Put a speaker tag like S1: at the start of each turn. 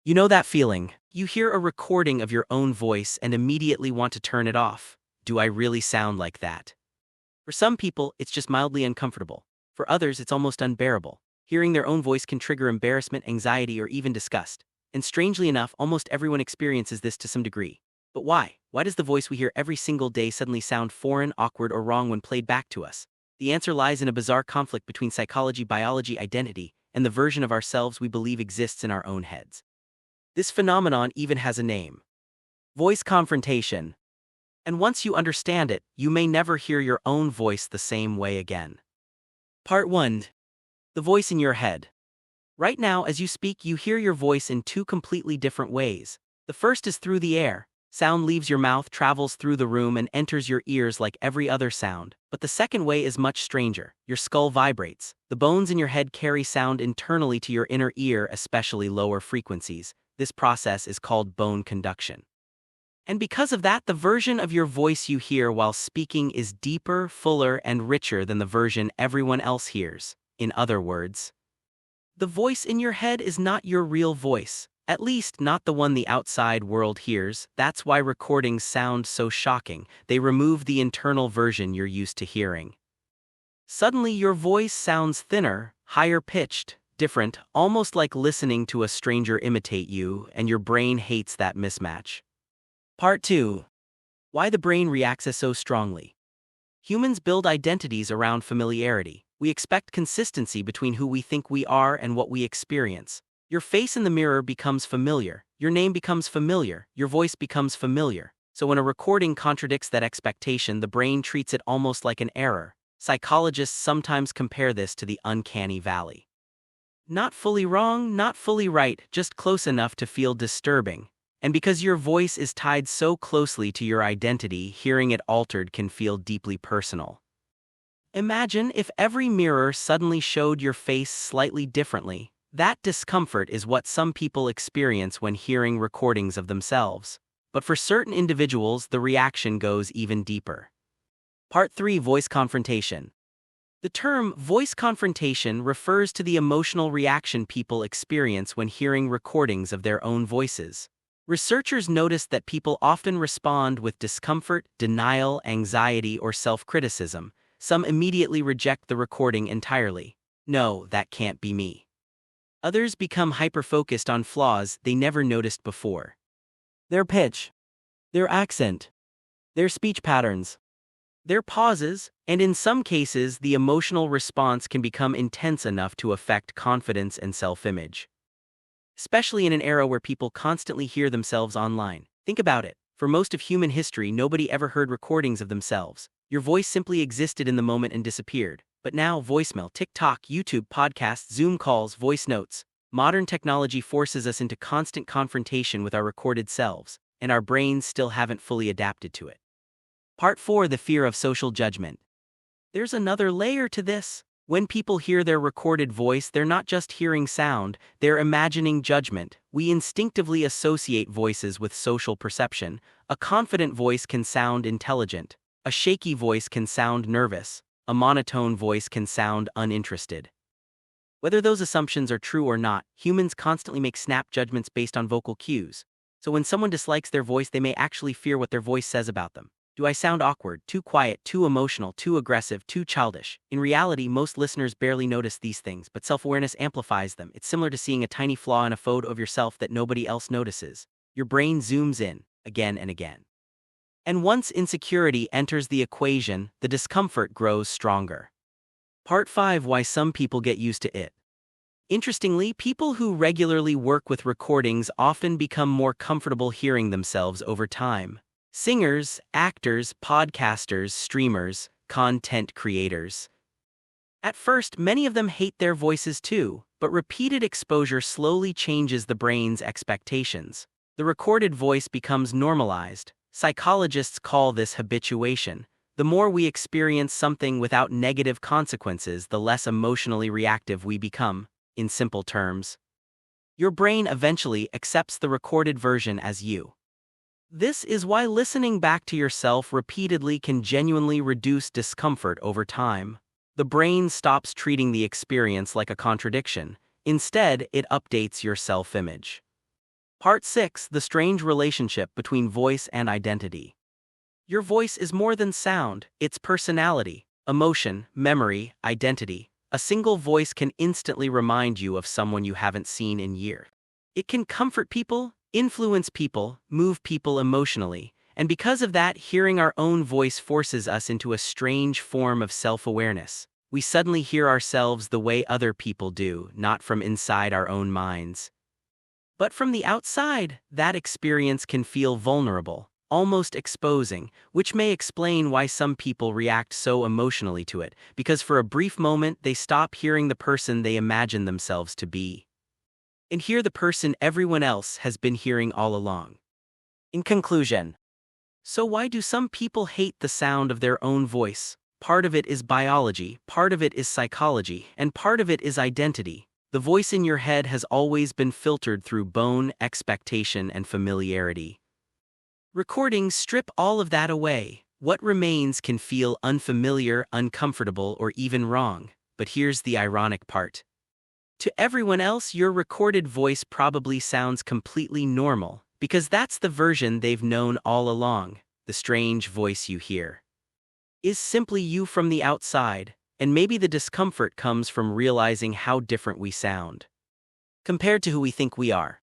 S1: You know that feeling. You hear a recording of your own voice and immediately want to turn it off. Do I really sound like that? For some people, it's just mildly uncomfortable. For others, it's almost unbearable. Hearing their own voice can trigger embarrassment, anxiety, or even disgust. And strangely enough, almost everyone experiences this to some degree. But why? Why does the voice we hear every single day suddenly sound foreign, awkward, or wrong when played back to us? The answer lies in a bizarre conflict between psychology, biology, identity, and the version of ourselves we believe exists in our own heads. This phenomenon even has a name: voice confrontation. And once you understand it, you may never hear your own voice the same way again. Part 1. The voice in your head. Right now, as you speak, you hear your voice in two completely different ways. The first is through the air. Sound leaves your mouth, travels through the room, and enters your ears like every other sound. But the second way is much stranger. Your skull vibrates. The bones in your head carry sound internally to your inner ear, especially lower frequencies. This process is called bone conduction. And because of that, the version of your voice you hear while speaking is deeper, fuller, and richer than the version everyone else hears. In other words, the voice in your head is not your real voice, at least not the one the outside world hears. That's why recordings sound so shocking. They remove the internal version you're used to hearing. Suddenly, your voice sounds thinner, higher pitched, different, almost like listening to a stranger imitate you, and your brain hates that mismatch. Part 2. Why the brain reacts so strongly. Humans build identities around familiarity. We expect consistency between who we think we are and what we experience. Your face in the mirror becomes familiar, your name becomes familiar, your voice becomes familiar. So when a recording contradicts that expectation, the brain treats it almost like an error. Psychologists sometimes compare this to the uncanny valley. Not fully wrong, not fully right, just close enough to feel disturbing. And because your voice is tied so closely to your identity, hearing it altered can feel deeply personal. Imagine if every mirror suddenly showed your face slightly differently. That discomfort is what some people experience when hearing recordings of themselves. But for certain individuals, the reaction goes even deeper. Part 3. Voice confrontation. The term voice confrontation refers to the emotional reaction people experience when hearing recordings of their own voices. Researchers noticed that people often respond with discomfort, denial, anxiety, or self-criticism. Some immediately reject the recording entirely. No, that can't be me. Others become hyper-focused on flaws they never noticed before. Their pitch, their accent, their speech patterns, their pauses, and in some cases, the emotional response can become intense enough to affect confidence and self-image. Especially in an era where people constantly hear themselves online. Think about it. For most of human history, nobody ever heard recordings of themselves. Your voice simply existed in the moment and disappeared. But now, voicemail, TikTok, YouTube, podcasts, Zoom calls, voice notes. Modern technology forces us into constant confrontation with our recorded selves, and our brains still haven't fully adapted to it. Part 4. The fear of social judgment. There's another layer to this. When people hear their recorded voice, they're not just hearing sound, they're imagining judgment. We instinctively associate voices with social perception. A confident voice can sound intelligent. A shaky voice can sound nervous. A monotone voice can sound uninterested. Whether those assumptions are true or not, humans constantly make snap judgments based on vocal cues. So when someone dislikes their voice, they may actually fear what their voice says about them. Do I sound awkward, too quiet, too emotional, too aggressive, too childish? In reality, most listeners barely notice these things, but self-awareness amplifies them. It's similar to seeing a tiny flaw in a photo of yourself that nobody else notices. Your brain zooms in, again and again. And once insecurity enters the equation, the discomfort grows stronger. Part 5. Why some people get used to it. Interestingly, people who regularly work with recordings often become more comfortable hearing themselves over time. Singers, actors, podcasters, streamers, content creators. At first, many of them hate their voices too, but repeated exposure slowly changes the brain's expectations. The recorded voice becomes normalized. Psychologists call this habituation. The more we experience something without negative consequences, the less emotionally reactive we become. In simple terms, your brain eventually accepts the recorded version as you. This is why listening back to yourself repeatedly can genuinely reduce discomfort over time. The brain stops treating the experience like a contradiction. Instead, it updates your self-image. Part 6: The strange relationship between voice and identity. Your voice is more than sound, it's personality, emotion, memory, identity. A single voice can instantly remind you of someone you haven't seen in years. It can comfort people, influence people, move people emotionally, and because of that, hearing our own voice forces us into a strange form of self-awareness. We suddenly hear ourselves the way other people do, not from inside our own minds, but from the outside. That experience can feel vulnerable, almost exposing, which may explain why some people react so emotionally to it, because for a brief moment they stop hearing the person they imagine themselves to be, and hear the person everyone else has been hearing all along. In conclusion, so why do some people hate the sound of their own voice? Part of it is biology, part of it is psychology, and part of it is identity. The voice in your head has always been filtered through bone, expectation, and familiarity. Recordings strip all of that away. What remains can feel unfamiliar, uncomfortable, or even wrong. But here's the ironic part. To everyone else, your recorded voice probably sounds completely normal, because that's the version they've known all along. The strange voice you hear is simply you from the outside, and maybe the discomfort comes from realizing how different we sound compared to who we think we are.